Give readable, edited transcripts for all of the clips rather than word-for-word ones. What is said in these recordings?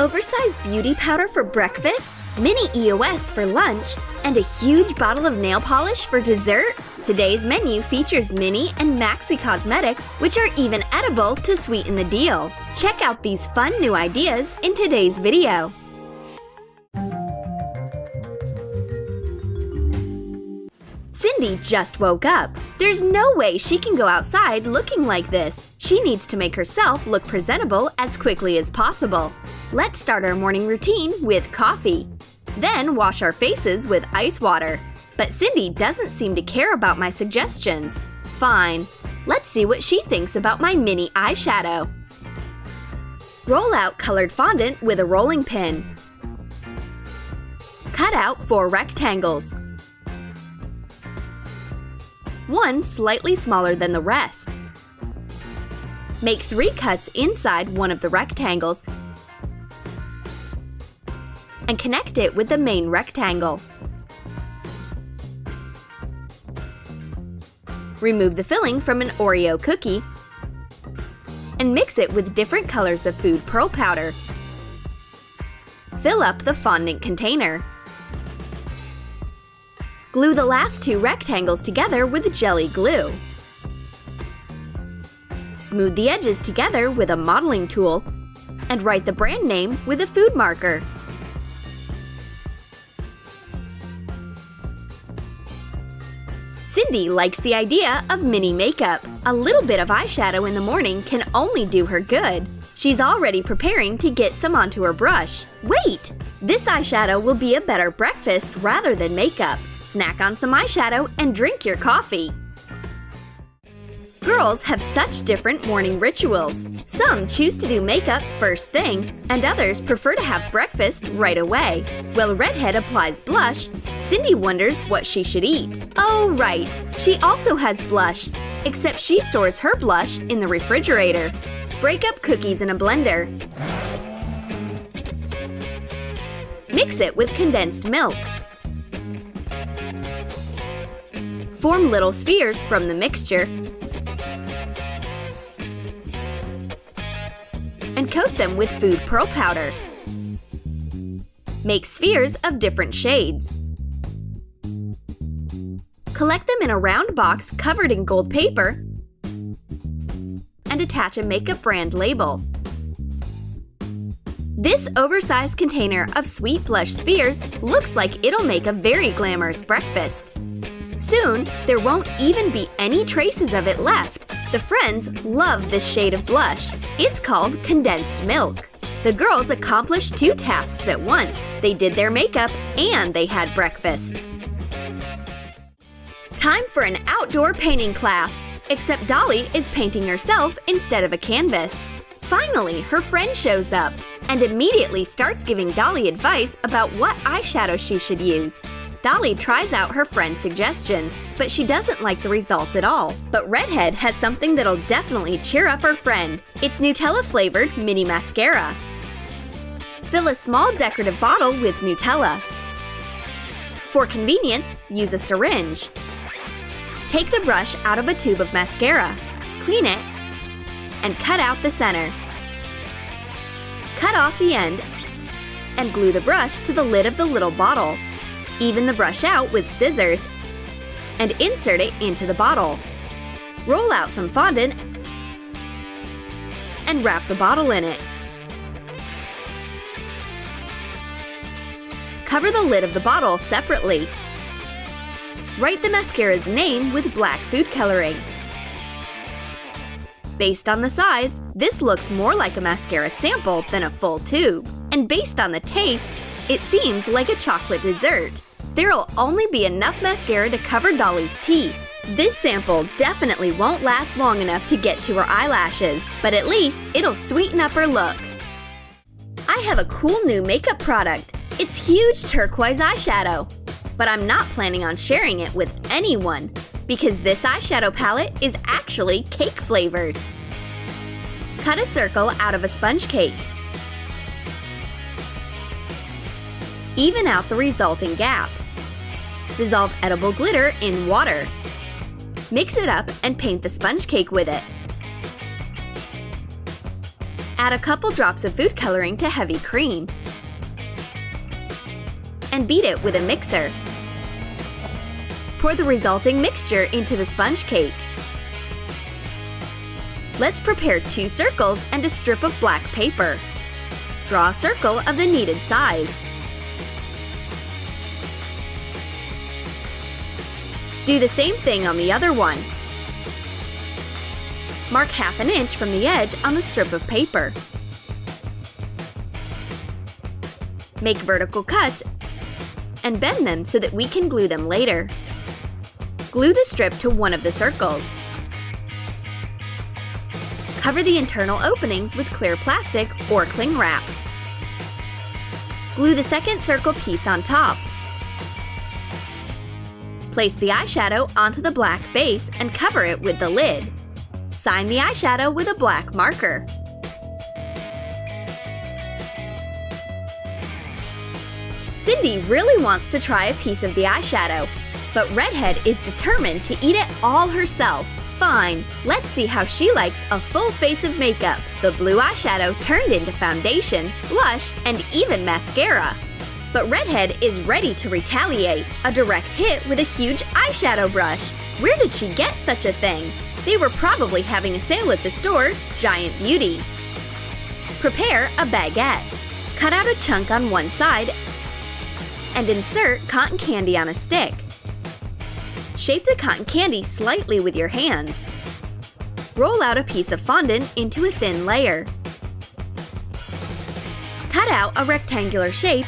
Oversized beauty powder for breakfast, mini EOS for lunch, and a huge bottle of nail polish for dessert? Today's menu features mini and maxi cosmetics, which are even edible to sweeten the deal. Check out these fun new ideas in today's video. Cindy just woke up. There's no way she can go outside looking like this. She needs to make herself look presentable as quickly as possible. Let's start our morning routine with coffee. Then wash our faces with ice water. But Cindy doesn't seem to care about my suggestions. Fine. Let's see what she thinks about my mini eyeshadow. Roll out colored fondant with a rolling pin. Cut out 4 rectangles. One slightly smaller than the rest. Make 3 cuts inside one of the rectangles and connect it with the main rectangle. Remove the filling from an Oreo cookie and mix it with different colors of food pearl powder. Fill up the fondant container. Glue the last 2 rectangles together with jelly glue. Smooth the edges together with a modeling tool and write the brand name with a food marker. Cindy likes the idea of mini makeup. A little bit of eyeshadow in the morning can only do her good. She's already preparing to get some onto her brush. Wait! This eyeshadow will be a better breakfast rather than makeup. Snack on some eyeshadow and drink your coffee. Girls have such different morning rituals. Some choose to do makeup first thing, and others prefer to have breakfast right away. While Redhead applies blush, Cindy wonders what she should eat. Oh, right, she also has blush, except she stores her blush in the refrigerator. Break up cookies in a blender. Mix it with condensed milk. Form little spheres from the mixture and coat them with food pearl powder. Make spheres of different shades. Collect them in a round box covered in gold paper and attach a makeup brand label. This oversized container of sweet blush spheres looks like it'll make a very glamorous breakfast. Soon, there won't even be any traces of it left. The friends love this shade of blush. It's called condensed milk. The girls accomplished 2 tasks at once. They did their makeup and they had breakfast. Time for an outdoor painting class. Except Dolly is painting herself instead of a canvas. Finally, her friend shows up and immediately starts giving Dolly advice about what eyeshadow she should use. Dolly tries out her friend's suggestions, but she doesn't like the results at all. But Redhead has something that'll definitely cheer up her friend. It's Nutella-flavored mini mascara. Fill a small decorative bottle with Nutella. For convenience, use a syringe. Take the brush out of a tube of mascara, clean it, and cut out the center. Cut off the end and glue the brush to the lid of the little bottle. Even the brush out with scissors and insert it into the bottle. Roll out some fondant and wrap the bottle in it. Cover the lid of the bottle separately. Write the mascara's name with black food coloring. Based on the size, this looks more like a mascara sample than a full tube. And based on the taste, it seems like a chocolate dessert. There'll only be enough mascara to cover Dolly's teeth. This sample definitely won't last long enough to get to her eyelashes, but at least it'll sweeten up her look. I have a cool new makeup product. It's huge turquoise eyeshadow. But I'm not planning on sharing it with anyone because this eyeshadow palette is actually cake flavored. Cut a circle out of a sponge cake. Even out the resulting gap. Dissolve edible glitter in water. Mix it up and paint the sponge cake with it. Add a couple drops of food coloring to heavy cream and beat it with a mixer. Pour the resulting mixture into the sponge cake. Let's prepare 2 circles and a strip of black paper. Draw a circle of the needed size. Do the same thing on the other one. Mark ½ inch from the edge on the strip of paper. Make vertical cuts and bend them so that we can glue them later. Glue the strip to one of the circles. Cover the internal openings with clear plastic or cling wrap. Glue the second circle piece on top. Place the eyeshadow onto the black base and cover it with the lid. Sign the eyeshadow with a black marker. Cindy really wants to try a piece of the eyeshadow, but Redhead is determined to eat it all herself. Fine, let's see how she likes a full face of makeup. The blue eyeshadow turned into foundation, blush, and even mascara. But Redhead is ready to retaliate. A direct hit with a huge eyeshadow brush. Where did she get such a thing? They were probably having a sale at the store, Giant Beauty. Prepare a baguette. Cut out a chunk on one side and insert cotton candy on a stick. Shape the cotton candy slightly with your hands. Roll out a piece of fondant into a thin layer. Cut out a rectangular shape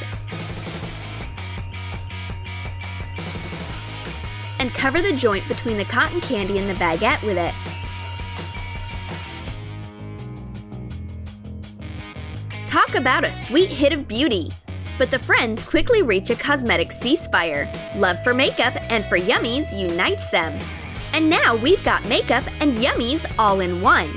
and cover the joint between the cotton candy and the baguette with it. Talk about a sweet hit of beauty! But the friends quickly reach a cosmetic ceasefire. Love for makeup and for yummies unites them. And now we've got makeup and yummies all in one.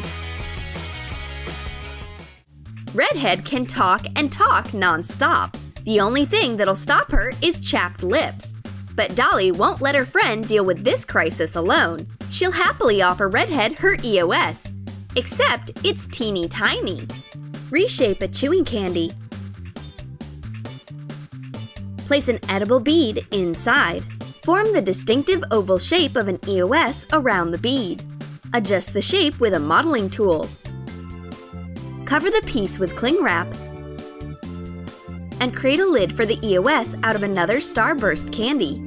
Redhead can talk and talk non-stop. The only thing that'll stop her is chapped lips. But Dolly won't let her friend deal with this crisis alone. She'll happily offer Redhead her EOS. Except it's teeny tiny. Reshape a chewing candy. Place an edible bead inside. Form the distinctive oval shape of an EOS around the bead. Adjust the shape with a modeling tool. Cover the piece with cling wrap and create a lid for the EOS out of another starburst candy.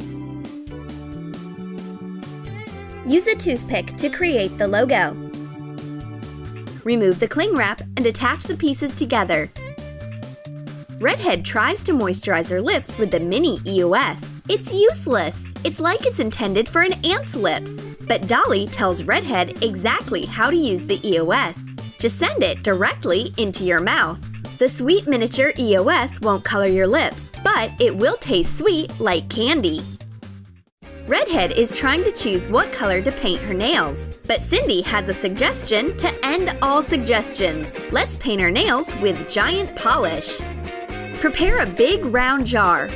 Use a toothpick to create the logo. Remove the cling wrap and attach the pieces together. Redhead tries to moisturize her lips with the mini EOS. It's useless. It's like it's intended for an ant's lips. But Dolly tells Redhead exactly how to use the EOS. Just send it directly into your mouth. The sweet miniature EOS won't color your lips, but it will taste sweet like candy. Redhead is trying to choose what color to paint her nails, but Cindy has a suggestion to end all suggestions. Let's paint her nails with giant polish. Prepare a big round jar.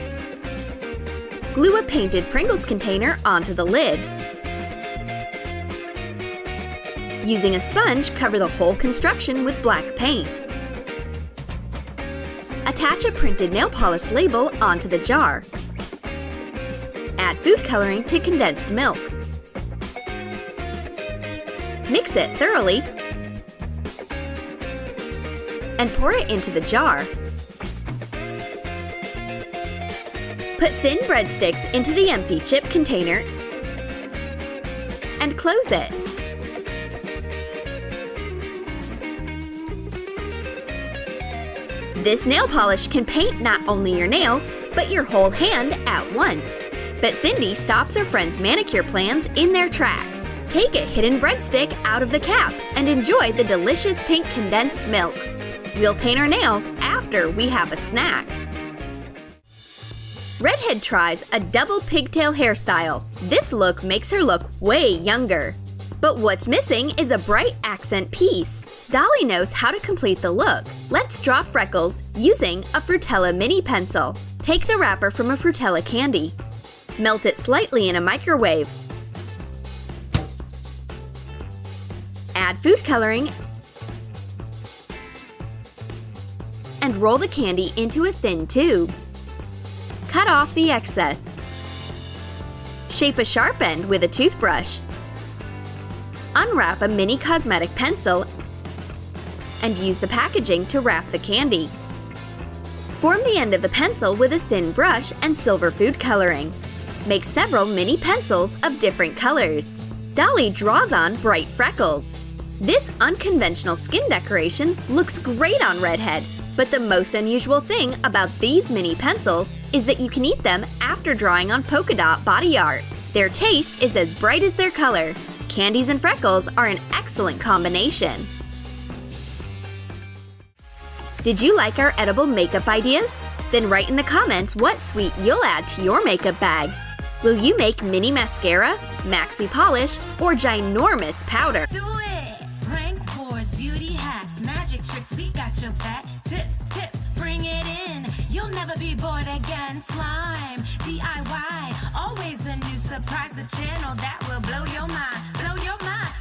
Glue a painted Pringles container onto the lid. Using a sponge, cover the whole construction with black paint. Attach a printed nail polish label onto the jar. Add food coloring to condensed milk. Mix it thoroughly and pour it into the jar. Put thin breadsticks into the empty chip container and close it. This nail polish can paint not only your nails, but your whole hand at once. But Cindy stops her friend's manicure plans in their tracks. Take a hidden breadstick out of the cap and enjoy the delicious pink condensed milk. We'll paint our nails after we have a snack. Redhead tries a double pigtail hairstyle. This look makes her look way younger. But what's missing is a bright accent piece. Dolly knows how to complete the look. Let's draw freckles using a Frutella mini pencil. Take the wrapper from a Frutella candy. Melt it slightly in a microwave. Add food coloring and roll the candy into a thin tube. Cut off the excess. Shape a sharp end with a toothbrush. Unwrap a mini cosmetic pencil and use the packaging to wrap the candy. Form the end of the pencil with a thin brush and silver food coloring. Make several mini pencils of different colors. Dolly draws on bright freckles. This unconventional skin decoration looks great on Redhead, but the most unusual thing about these mini pencils is that you can eat them after drawing on polka dot body art. Their taste is as bright as their color. Candies and freckles are an excellent combination. Did you like our edible makeup ideas? Then write in the comments what sweet you'll add to your makeup bag. Will you make mini mascara, maxi polish, or ginormous powder? Do it! Prank wars, beauty hacks, magic tricks, we got your back. Tips, bring it in. You'll never be bored again. Slime, DIY, always a new surprise. The channel that will blow your mind, blow your mind.